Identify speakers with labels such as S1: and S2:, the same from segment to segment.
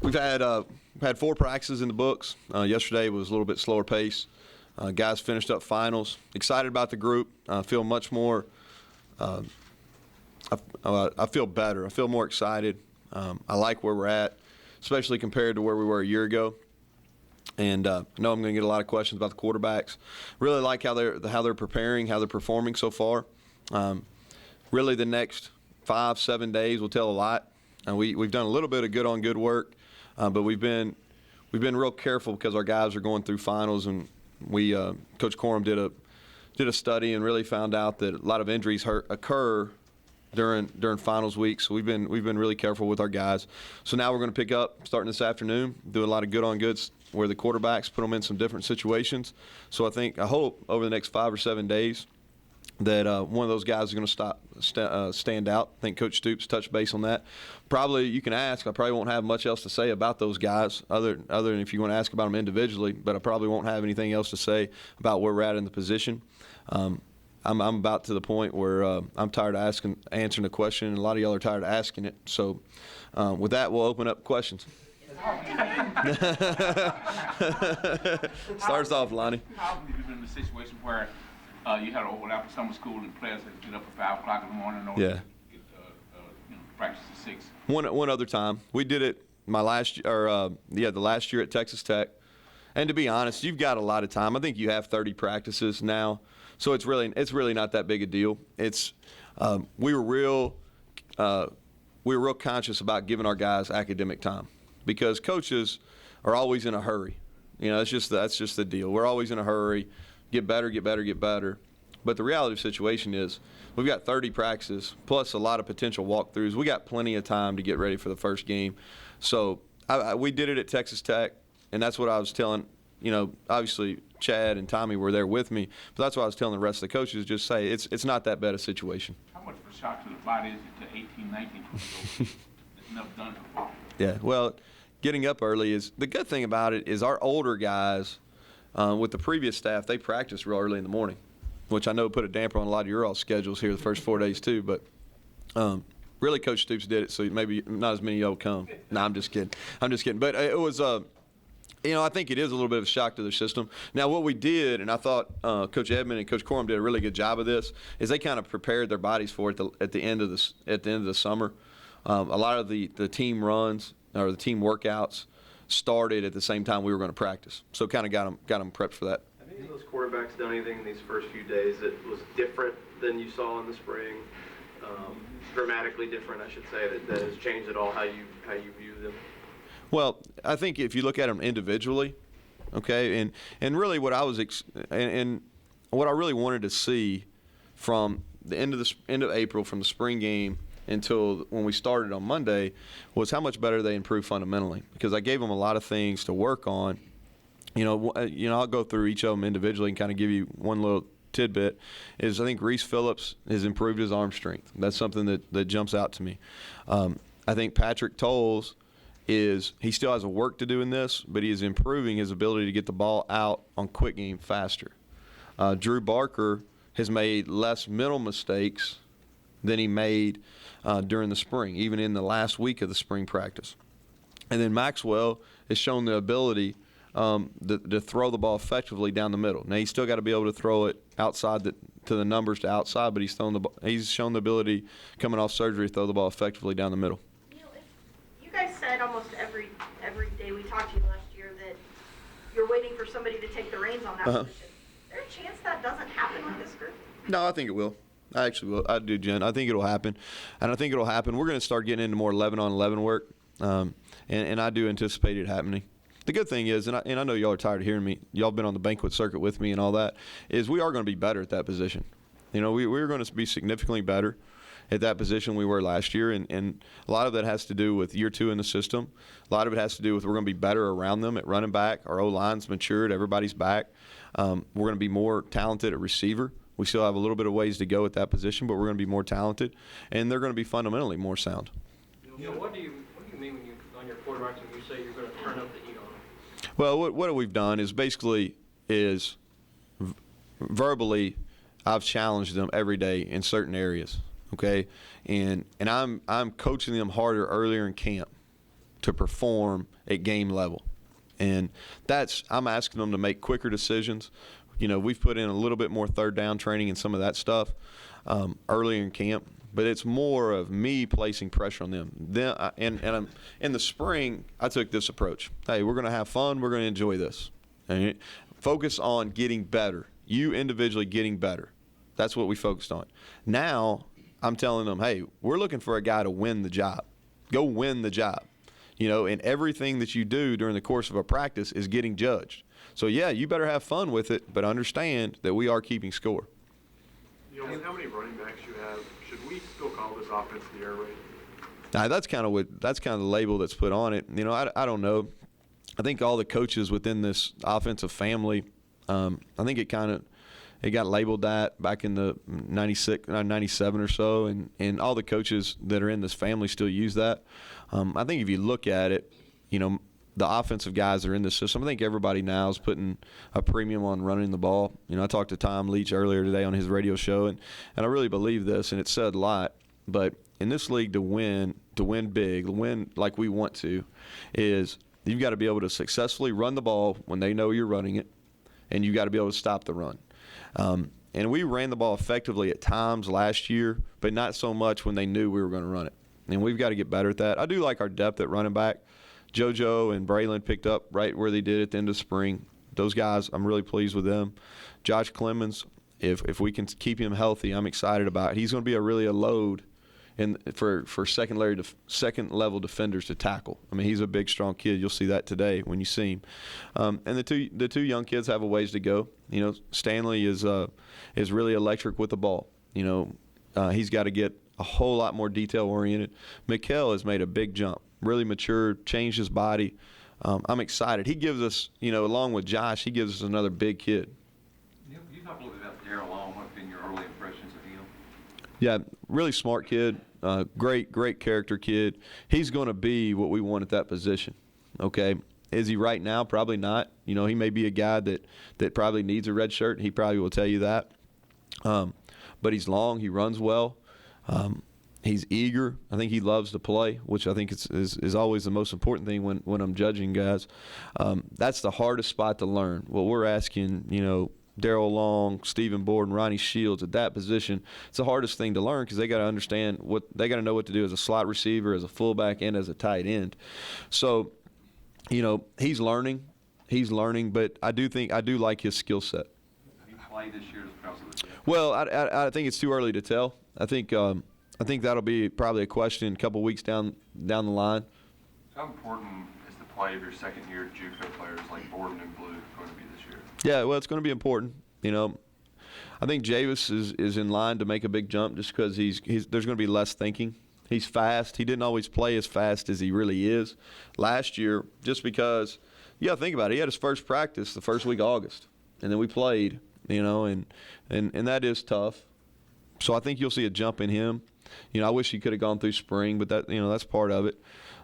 S1: We've had 4 practices in the books. Yesterday was a little bit slower pace. Guys finished up finals. Excited about the group. I feel much more. I feel better. I feel more excited. I like where we're at, especially compared to where we were a year ago. And I know I'm going to get a lot of questions about the quarterbacks. Really like how they're preparing, how they're performing so far. Really, the next 5-7 days will tell a lot. We've done a little bit of good work, but we've been real careful because our guys are going through finals, and Coach Corum did a study and really found out that a lot of injuries occur during finals week. So we've been really careful with our guys. So now we're going to pick up starting this afternoon, do a lot of good-on-goods where the quarterbacks put them in some different situations. So I hope over the next 5 or 7 days that one of those guys is going to stand out. I think Coach Stoops touched base on that. Probably you can ask. I probably won't have much else to say about those guys other than if you want to ask about them individually, but I probably won't have anything else to say about where we're at in the position. I'm about to the point where I'm tired of answering the question, and a lot of y'all are tired of asking it. So with that, we'll open up questions. Starts off, Lonnie.
S2: How have you been in a situation where you had to overlap with summer school and players had to get up at 5 o'clock in the morning in order to get practice at 6?
S1: One other time. We did it the last year at Texas Tech. And to be honest, you've got a lot of time. I think you have 30 practices now. So it's really not that big a deal. We were real conscious about giving our guys academic time because coaches are always in a hurry. That's just the deal. We're always in a hurry. Get better. But the reality of the situation is we've got 30 practices plus a lot of potential walkthroughs. We got plenty of time to get ready for the first game. So we did it at Texas Tech, and that's what I was telling. Obviously Chad and Tommy were there with me, but that's what I was telling the rest of the coaches. Just say it's not that bad a situation.
S2: How much of a shock to the body is it to 18, 19 years It's never done before.
S1: Yeah, well, getting up early is the good thing about it is our older guys with the previous staff, they practice real early in the morning, which I know put a damper on a lot of your all schedules here the first 4 days too. But really, Coach Stoops did it, so maybe not as many of y'all come. No, I'm just kidding. But it was I think it is a little bit of a shock to their system. Now, what we did, and I thought Coach Edmond and Coach Corum did a really good job of this, is they kind of prepared their bodies for it at the end of the summer. A lot of the team runs or the team workouts started at the same time we were going to practice, so kind of got them prepped for that.
S3: Have any of those quarterbacks done anything in these first few days that was different than you saw in the spring? Dramatically different, I should say, that has changed at all how you view them?
S1: Well, I think if you look at them individually, okay, and really what I was and what I really wanted to see from the end of April, from the spring game until when we started on Monday, was how much better they improved fundamentally. Because I gave them a lot of things to work on. I'll go through each of them individually and kind of give you one little tidbit. I think Reese Phillips has improved his arm strength. That's something that jumps out to me. I think Patrick Tolles he still has a work to do in this, but he is improving his ability to get the ball out on quick game faster. Drew Barker has made less mental mistakes than he made during the spring, even in the last week of the spring practice. And then Maxwell has shown the ability to throw the ball effectively down the middle. Now, he's still got to be able to throw it outside to the numbers to outside, but he's shown the ability coming off surgery to throw the ball effectively down the middle.
S4: You guys said almost every day we talked to you last year that you're waiting for somebody to take the reins on that position. Is there a chance that doesn't happen with this group?
S1: No, I think it will. I actually will. I do, Jen. I think it'll happen. And I think it'll happen. We're going to start getting into more 11-on-11 work, and I do anticipate it happening. The good thing is, and I know y'all are tired of hearing me, y'all been on the banquet circuit with me and all that, is we are going to be better at that position. We're going to be significantly better at that position we were last year, and a lot of that has to do with year 2 in the system. A lot of it has to do with we're going to be better around them at running back. Our O-line's matured. Everybody's back. We're going to be more talented at receiver. We still have a little bit of ways to go at that position, but we're going to be more talented, and they're going to be fundamentally more sound.
S3: What do you mean when on your quarterbacks when you say you're going to turn up the heat on them?
S1: Well, what we've done is basically verbally I've challenged them every day in certain areas. Okay, and I'm coaching them harder earlier in camp. to perform at game level. And I'm asking them to make quicker decisions. We've put in a little bit more third down training and some of that stuff earlier in camp, but it's more of me placing pressure on them. In the spring, I took this approach. Hey, we're going to have fun. We're going to enjoy this. And focus on getting better. You individually getting better. That's what we focused on. Now I'm telling them, hey, we're looking for a guy to win the job. Go win the job. And everything that you do during the course of a practice is getting judged. So, yeah, you better have fun with it, but understand that we are keeping score.
S5: With how many running backs you have, should we still call this offense the air raid?
S1: Now, that's kind of the label that's put on it. I don't know. I think all the coaches within this offensive family, I think it got labeled that back in the 97 or so, and all the coaches that are in this family still use that. I think if you look at it, the offensive guys that are in the system, I think everybody now is putting a premium on running the ball. I talked to Tom Leach earlier today on his radio show, and I really believe this, and it said a lot. But in this league, to win big, to win like we want to, is you've got to be able to successfully run the ball when they know you're running it, and you've got to be able to stop the run. And we ran the ball effectively at times last year, but not so much when they knew we were going to run it. And we've got to get better at that. I do like our depth at running back. JoJo and Braylon picked up right where they did at the end of spring. Those guys, I'm really pleased with them. Josh Clemens, if we can keep him healthy, I'm excited about it. He's going to be a load for second-level defenders to tackle. I mean, he's a big, strong kid. You'll see that today when you see him. And the two young kids have a ways to go. Stanley is really electric with the ball. He's got to get a whole lot more detail-oriented. Mikkel has made a big jump, really matured, changed his body. I'm excited. He gives us, along with Josh, he gives us another big kid.
S6: Neal, can you talk a little bit about Darryl Long? What have been your early impressions of him?
S1: Yeah, really smart kid, great character kid. He's going to be what we want at that position, okay? Is he right now? Probably not. He may be a guy that probably needs a red shirt. He probably will tell you that. But he's long. He runs well. He's eager. I think he loves to play, which I think is always the most important thing when I'm judging guys. That's the hardest spot to learn. What we're asking, Darryl Long, Stephen Borden, Ronnie Shields at that position, it's the hardest thing to learn because they got to understand they got to know what to do as a slot receiver, as a fullback, and as a tight end. So, he's learning, but I do like his skill set.
S6: Have you played this year because of the depth?
S1: Well, I think it's too early to tell. I think that'll be probably a question a couple weeks down the line.
S5: How important is the play of your second-year JUCO players like Borden and Blue going to be this year?
S1: Yeah, well, it's going to be important. I think Javis is in line to make a big jump just because there's going to be less thinking. He's fast. He didn't always play as fast as he really is last year just because, think about it. He had his first practice the first week of August, and then we played, and that is tough. So I think you'll see a jump in him. I wish he could have gone through spring, but that's part of it.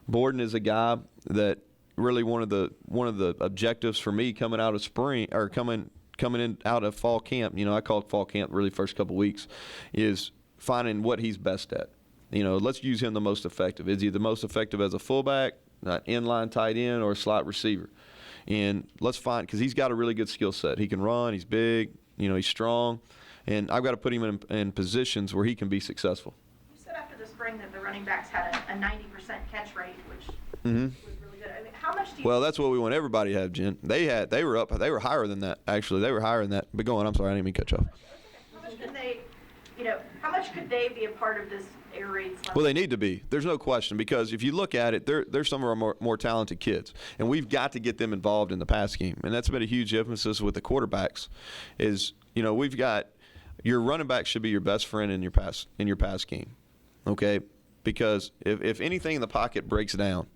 S1: Borden is a guy that really one of the objectives for me coming out of spring or coming in out of fall camp. I call it fall camp really first couple weeks is finding what he's best at. Let's use him the most effective. Is he the most effective as a fullback, not inline tight end, or a slot receiver? And let's find because he's got a really good skill set. He can run. He's big. He's strong. And I've got to put him in positions where he can be successful.
S4: You said after the spring that the running backs had a 90% catch rate, which was really good. I mean, how much do you?
S1: Well, that's what we want everybody to have, Jen. They were higher than that, actually. They were higher than that. But go on, I'm sorry, I didn't mean to cut you off.
S4: How much could they be a part of this air raid?
S1: Well, they need to be. There's no question because if you look at it, they're some of our more talented kids, and we've got to get them involved in the pass game. And that's been a huge emphasis with the quarterbacks. Is we've got your running back should be your best friend in your pass game, okay? Because if anything in the pocket breaks down,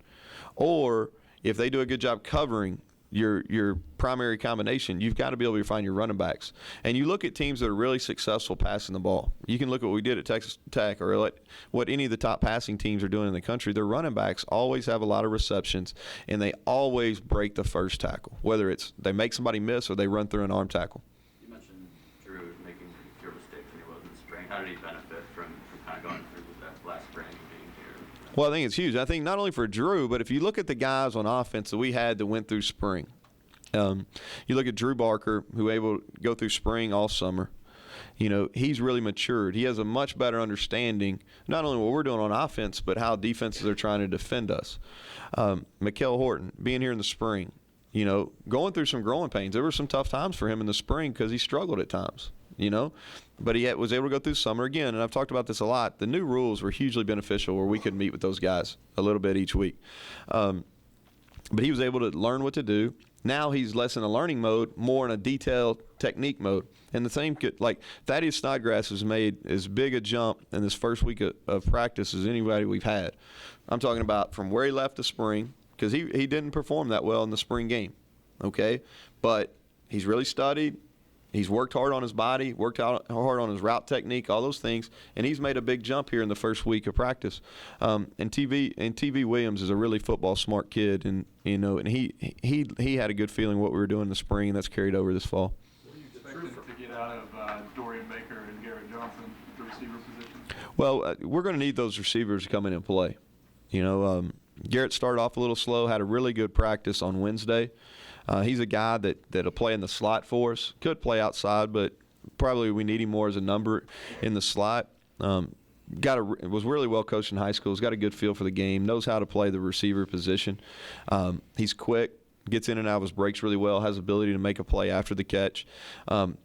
S1: or if they do a good job covering your primary combination, you've got to be able to find your running backs. And you look at teams that are really successful passing the ball. You can look at what we did at Texas Tech or what any of the top passing teams are doing in the country. Their running backs always have a lot of receptions, and they always break the first tackle, whether it's they make somebody miss or they run through an arm tackle.
S6: You mentioned Drew making fewer mistakes than he was in the spring. How did he benefit from kind of going through with that last spring and being here?
S1: Well, I think it's huge. I think not only for Drew, but if you look at the guys on offense that we had that went through spring, you look at Drew Barker, who able to go through spring all summer. He's really matured. He has a much better understanding, not only what we're doing on offense, but how defenses are trying to defend us. Mikkel Horton, being here in the spring, going through some growing pains. There were some tough times for him in the spring because he struggled at times, But he was able to go through summer again, and I've talked about this a lot. The new rules were hugely beneficial where we could meet with those guys a little bit each week. But he was able to learn what to do. Now he's less in a learning mode, more in a detailed technique mode. And the same could, like Thaddeus Snodgrass has made as big a jump in this first week of practice as anybody we've had. I'm talking about from where he left the spring, because he didn't perform that well in the spring game, okay? But he's really studied. He's worked hard on his body, worked out hard on his route technique, all those things, and he's made a big jump here in the first week of practice. And TV Williams is a really football smart kid, and and he had a good feeling what we were doing in the spring, and that's carried over this fall.
S5: What do you expect to get out of Dorian Baker and Garrett Johnson at the receiver position?
S1: Well, we're going to need those receivers to come in and play. Garrett started off a little slow, had a really good practice on Wednesday. He's a guy that'll play in the slot for us. Could play outside, but probably we need him more as a number in the slot. Was really well coached in high school. He's got a good feel for the game. Knows how to play the receiver position. He's quick. Gets in and out of his breaks really well. Has ability to make a play after the catch.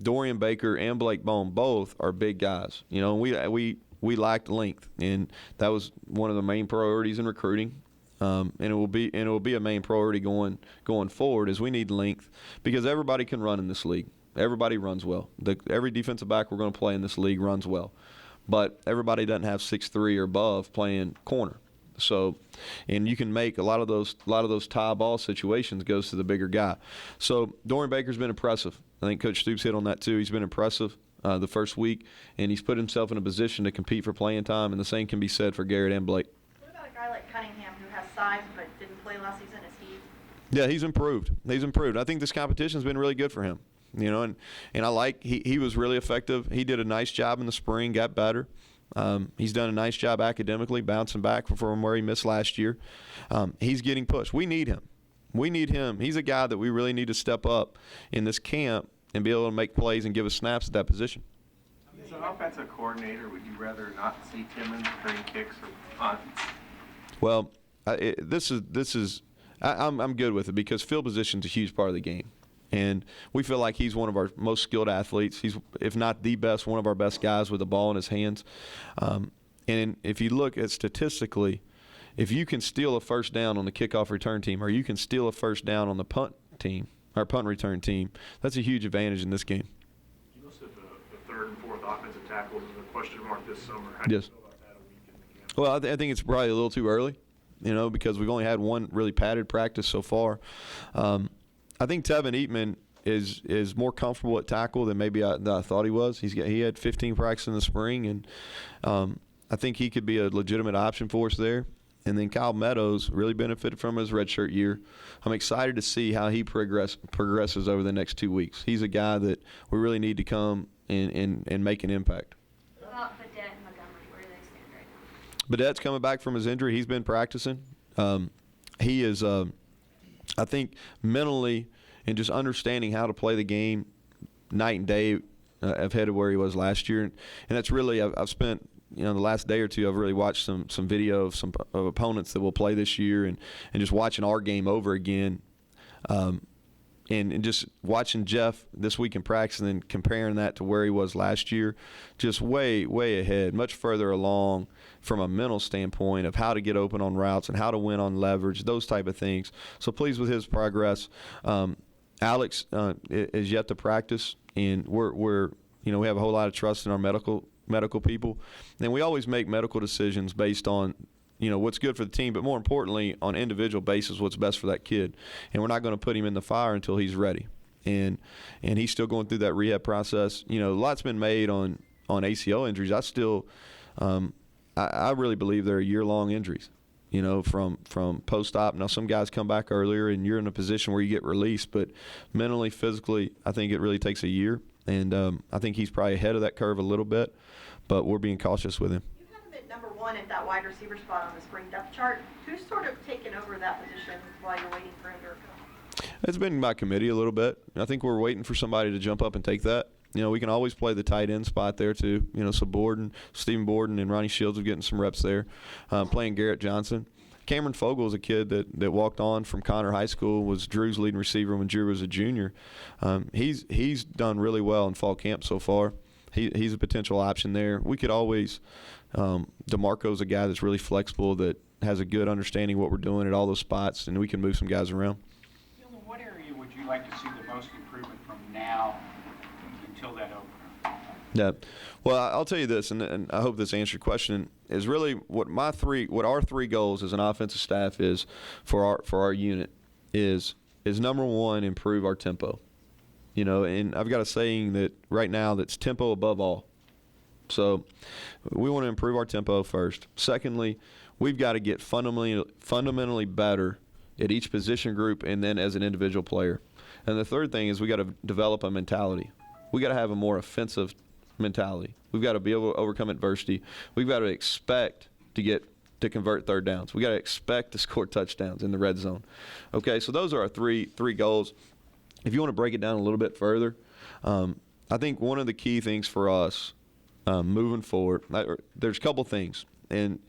S1: Dorian Baker and Blake Bone both are big guys. We lacked length, and that was one of the main priorities in recruiting. And it will be a main priority going forward, is we need length, because everybody can run in this league. Everybody runs well. Every defensive back we're going to play in this league runs well, but everybody doesn't have 6'3" or above playing corner. So, and you can make a lot of those tie ball situations goes to the bigger guy. So Dorian Baker's been impressive. I think Coach Stoops hit on that too. He's been impressive the first week, and he's put himself in a position to compete for playing time. And the same can be said for Garrett and Blake.
S4: What about a guy like Cunningham who has size but didn't play last season? Is he?
S1: Yeah, he's improved. I think this competition's been really good for him. And I like he was really effective. He did a nice job in the spring, got better. He's done a nice job academically, bouncing back from where he missed last year. He's getting pushed. We need him. He's a guy that we really need to step up in this camp and be able to make plays and give us snaps at that position.
S5: As an offensive coordinator, would you rather not see Timmons return kicks or punts?
S1: Well, I'm good with it, because field position's a huge part of the game. And we feel like he's one of our most skilled athletes. He's, if not the best, one of our best guys with the ball in his hands. And if you look at statistically, if you can steal a first down on the kickoff return team, or you can steal a first down on the punt team, or punt return team, that's a huge advantage in this game.
S7: You listed the third and fourth offensive tackles as a question mark this summer. How do you
S1: Yes.
S7: feel about that a week in the camp?
S1: Well, I think it's probably a little too early, because we've only had one really padded practice so far. I think Tevin Eatman is more comfortable at tackle than maybe I thought he was. He had 15 practices in the spring, and I think he could be a legitimate option for us there. And then Kyle Meadows really benefited from his redshirt year. I'm excited to see how he progresses over the next 2 weeks. He's a guy that we really need to come and make an impact.
S8: What about Badette and Montgomery? Where do they stand right now?
S1: Badette's coming back from his injury. He's been practicing. He is, I think, mentally and just understanding how to play the game night and day ahead of where he was last year. And that's really, I've spent, the last day or two, I've really watched some video of some opponents that will play this year, and just watching our game over again. And just watching Jeff this week in practice and then comparing that to where he was last year, just way, way ahead, much further along from a mental standpoint of how to get open on routes and how to win on leverage, those type of things. So pleased with his progress. Alex is yet to practice, and we're we have a whole lot of trust in our medical people, and we always make medical decisions based on what's good for the team, but more importantly, on individual basis, what's best for that kid. And we're not going to put him in the fire until he's ready. And he's still going through that rehab process. A lot's been made on ACL injuries. I still, I really believe they're year-long injuries, from post-op. Now, some guys come back earlier, and you're in a position where you get released. But mentally, physically, I think it really takes a year. And I think he's probably ahead of that curve a little bit, but we're being cautious with him.
S4: You have him at number 1 one at that wide receiver spot on the spring depth chart. Who's sort of taken over that position while you're waiting for him to recover?
S1: It's been by committee a little bit. I think we're waiting for somebody to jump up and take that. We can always play the tight end spot there too. So Stephen Borden and Ronnie Shields are getting some reps there, playing Garrett Johnson. Cameron Fogle is a kid that walked on from Conner High School, was Drew's leading receiver when Drew was a junior. He's done really well in fall camp so far. He's a potential option there. We could always DeMarco's a guy that's really flexible, that has a good understanding of what we're doing at all those spots, and we can move some guys around.
S9: What area would you like to see the most improvement from now until that opener?
S1: Yeah. Well, I'll tell you this, and I hope this answers your question, is really what our three goals as an offensive staff is for our unit is number one, improve our tempo. And I've got a saying that right now that's tempo above all. So we want to improve our tempo first. Secondly, we've got to get fundamentally better at each position group and then as an individual player. And the third thing is we got to develop a mentality. We got to have a more offensive mentality. We've got to be able to overcome adversity. We've got to expect to convert third downs. We got to expect to score touchdowns in the red zone. Okay, so those are our three goals. If you want to break it down a little bit further, I think one of the key things for us moving forward, there's a couple things. And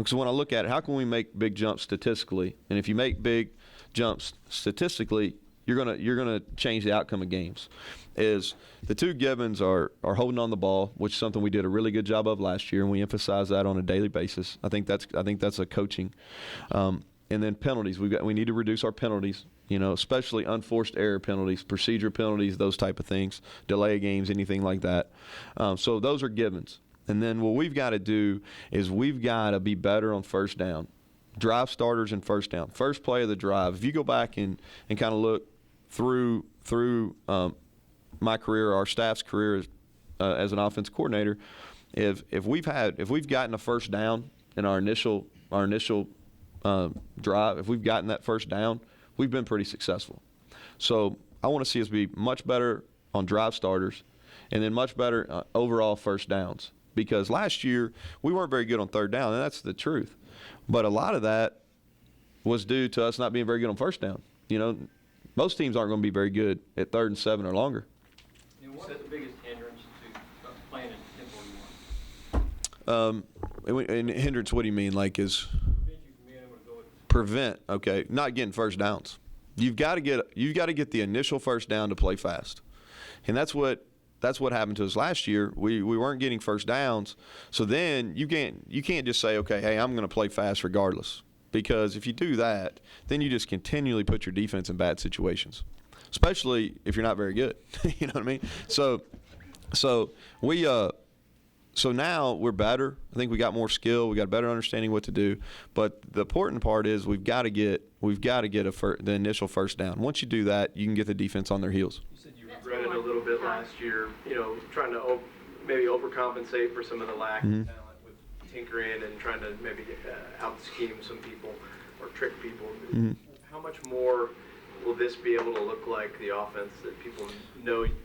S1: so when I look at it, how can we make big jumps statistically? And if you make big jumps statistically, you're gonna change the outcome of games. Is the two givens are holding on the ball, which is something we did a really good job of last year, and we emphasize that on a daily basis. I think that's a coaching. And then penalties, we need to reduce our penalties. Especially unforced error penalties, procedure penalties, those type of things, delay of games, anything like that. So those are givens. And then what we've got to do is we've got to be better on first down. Drive starters and first down. First play of the drive. If you go back and kind of look through my career, our staff's career as an offense coordinator, if we've gotten a first down in our initial drive, if we've gotten that first down, we've been pretty successful. So I want to see us be much better on drive starters and then much better overall first downs. Because last year we weren't very good on third down, and that's the truth. But a lot of that was due to us not being very good on first down. Most teams aren't going to be very good at 3rd and 7 or longer.
S9: What's the biggest hindrance to playing at the tempo you want?
S1: And hindrance, what do you mean? Like is prevent? Okay, not getting first downs. You've got to get the initial first down to play fast, and that's what happened to us last year. We weren't getting first downs, so then you can't just say, okay, hey, I'm going to play fast regardless, because if you do that, then you just continually put your defense in bad situations, especially if you're not very good. You know what I mean? So now we're better. I think we got more skill. We got a better understanding what to do. But the important part is we've got to get the initial first down. Once you do that, you can get the defense on their heels.
S3: You said you regretted a little bit last year, trying to maybe overcompensate for some of the lack of talent with tinkering and trying to maybe out-scheme some people or trick people. How much more will this be able to look like the offense that people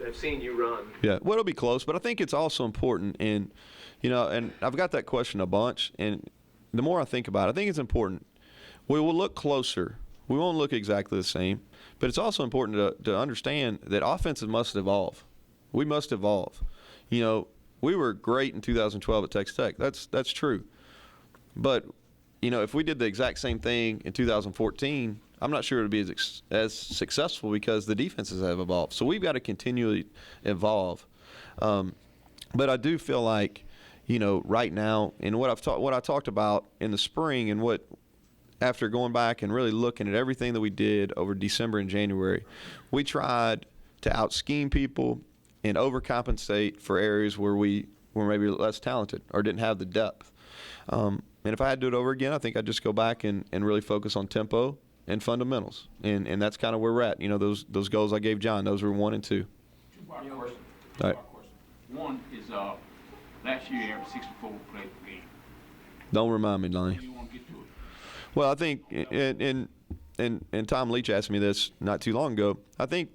S3: have seen you run?
S1: Yeah, well, it'll be close, but I think it's also important, and I've got that question a bunch, and the more I think about it, I think it's important. We will look closer. We won't look exactly the same, but it's also important to understand that offenses must evolve. We must evolve. We were great in 2012 at Texas Tech. That's true. But, if we did the exact same thing in 2014, I'm not sure it would be as successful because the defenses have evolved. So we've got to continually evolve. But I do feel like, right now, and what I talked about in the spring, and what after going back and really looking at everything that we did over December and January, we tried to out-scheme people and overcompensate for areas where we were maybe less talented or didn't have the depth. And if I had to do it over again, I think I'd just go back and really focus on tempo and fundamentals, and that's kind of where we're at. Those goals I gave John, those were 1 and 2.
S2: Two-part question.
S1: All right.
S2: One is last year you averaged 64 plays per game.
S1: Don't remind me, Lonnie.
S2: You want to get to it?
S1: Well, I think, and Tom Leach asked me this not too long ago. I think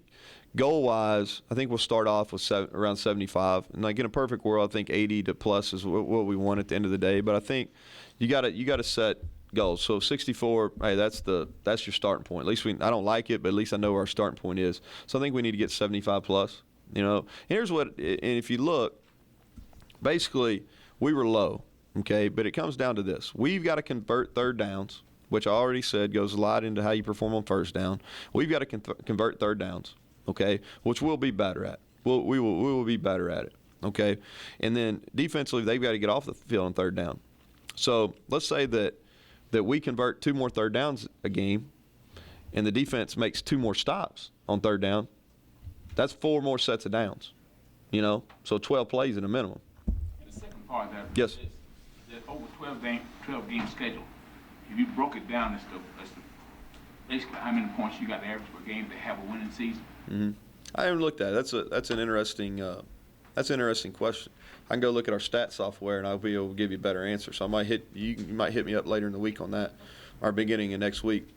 S1: Goal-wise, I think we'll start off with around 75. And like in a perfect world, I think 80 to plus is what we want at the end of the day. But I think you got to set goals. So 64, hey, that's your starting point. At least I don't like it, but at least I know where our starting point is. So I think we need to get 75 plus. And here's what. And if you look, basically we were low, okay. But it comes down to this: we've got to convert third downs, which I already said goes a lot into how you perform on first down. We've got to convert third downs. Okay, which we'll be better at. We will be better at it. Okay, and then defensively, they've got to get off the field on third down. So let's say that we convert 2 more third downs a game, and the defense makes 2 more stops on third down. That's 4 more sets of downs. So 12 plays at a minimum.
S2: And the second part of that
S1: Yes.
S2: is that over 12 game schedule. If you broke it down, it's basically how many points you got to average per game to have a winning season.
S1: Mm-hmm. I haven't looked at it. That's an interesting question. I can go look at our stat software and I'll be able to give you a better answer. So you might hit me up later in the week on that, or beginning of next week.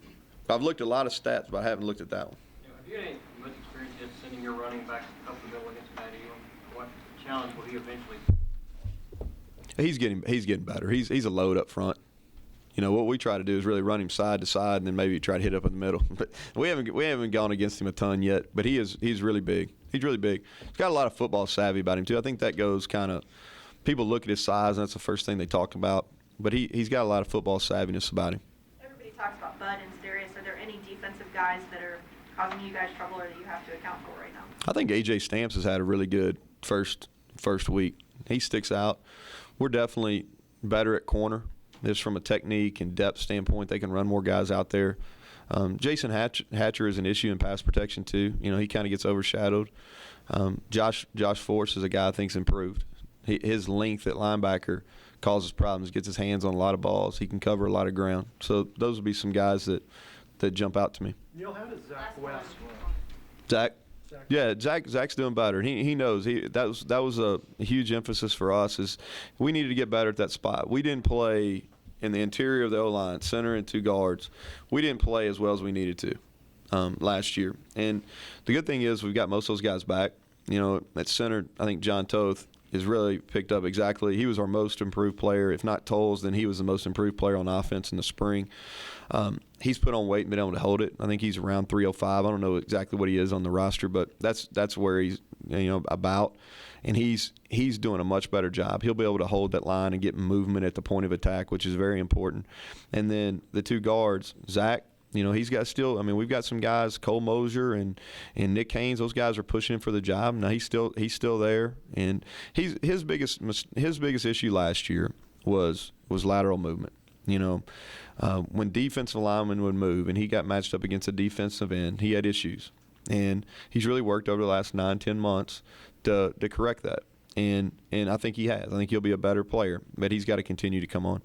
S1: I've looked at a lot of stats, but I haven't looked at that one.
S9: Have you had any much experience yet sending your running back up the middle against Matt Elam? What challenge will he eventually?
S1: He's getting better. He's a load up front. What we try to do is really run him side to side, and then maybe try to hit up in the middle. But we haven't gone against him a ton yet. But he's really big. He's really big. He's got a lot of football savvy about him too. I think that goes kind of. People look at his size, and that's the first thing they talk about. But he's got a lot of football savviness about him.
S4: Everybody talks about Bud and Darius. Are there any defensive guys that are causing you guys trouble or that you have to account for right now?
S1: I think A.J. Stamps has had a really good first week. He sticks out. We're definitely better at corner. Just from a technique and depth standpoint, they can run more guys out there. Jason Hatcher is an issue in pass protection too. He kind of gets overshadowed. Josh Force is a guy I think's improved. His length at linebacker causes problems. Gets his hands on a lot of balls. He can cover a lot of ground. So those would be some guys that jump out to me.
S3: Neal, how does Zach West?
S1: Zach. Yeah, Zach's doing better. He knows. That was a huge emphasis for us. Is we needed to get better at that spot. We didn't play in the interior of the O-line, center and 2 guards. We didn't play as well as we needed to last year. And the good thing is we've got most of those guys back. At center, I think John Toth has really picked up exactly. He was our most improved player. If not Tolles, then he was the most improved player on offense in the spring. He's put on weight and been able to hold it. I think he's around 305. I don't know exactly what he is on the roster, but that's where he's about. And he's doing a much better job. He'll be able to hold that line and get movement at the point of attack, which is very important. And then the 2 guards, Zach, he's got still. I mean, we've got some guys, Cole Mosier and Nick Haynes. Those guys are pushing him for the job. Now he's still there. And his biggest issue last year was lateral movement. When defensive linemen would move and he got matched up against a defensive end, he had issues. And he's really worked over the last 9-10 months to correct that. And I think he has. I think he'll be a better player, but he's got to continue to come on.